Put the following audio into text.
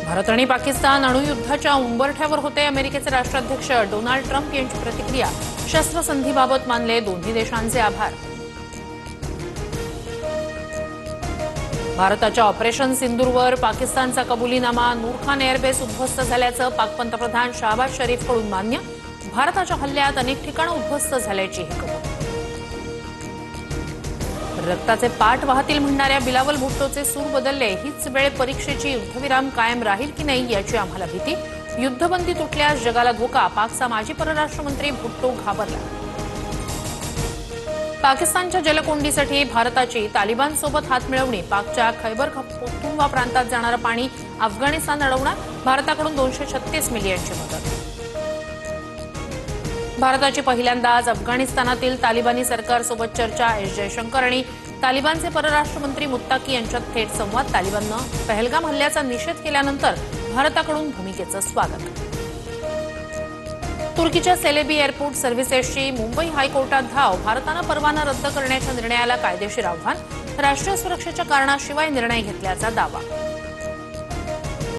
भारत आणि पाकिस्तान अणुयुद्धाच्या उंबरठ्यावर होते. अमेरिकेचे राष्ट्राध्यक्ष डोनाल्ड ट्रम्प यांची प्रतिक्रिया. शस्त्रसंधीबाबत मानले दोन्ही देशांचे आभार. भारताच्या ऑपरेशन सिंदूरवर पाकिस्तानचा कबुलीनामा. नूरखान एअरबेस उद्ध्वस्त झाल्याचं पाक पंतप्रधान शहबाज शरीफकडून मान्य. भारताच्या हल्ल्यात अनेक ठिकाणं उद्ध्वस्त झाल्याची कबुली. रक्ताचे पाठ वाहतील म्हणणाऱ्या बिलावल भुट्टोचे सूर बदलले. हीच वेळ परीक्षेची. युद्धविराम कायम राहील की नाही याची आम्हाला भीती. युद्धबंदी तुटल्यास जगाला धोका. पाकचा माजी परराष्ट्र मंत्री भुट्टो घाबरला. पाकिस्तानच्या जलकोंडीसाठी भारताची तालिबानसोबत हातमिळवणी. पाकच्या खैबर पख्तूनख्वा प्रांतात जाणारं पाणी अफगाणिस्तान अडवणार. भारताकडून 236 मिलियनची मदत. भारताची पहिल्यांदाच अफगाणिस्तानातील तालिबानी सरकारसोबत चर्चा. एस जयशंकर आणि तालिबानचे परराष्ट्र मंत्री मुत्ताकी यांच्यात थेट संवाद. तालिबाननं पहलगाम हल्ल्याचा निषेध केल्यानंतर भारताकडून भूमिकेचं स्वागत. तुर्कीच्या सेलेबी एअरपोर्ट सर्व्हिसेसची मुंबई हायकोर्टात धाव. भारतानं परवाना रद्द करण्याच्या निर्णयाला कायदेशीर आव्हान. राष्ट्रीय सुरक्षेच्या कारणाशिवाय निर्णय घेतल्याचा दावा.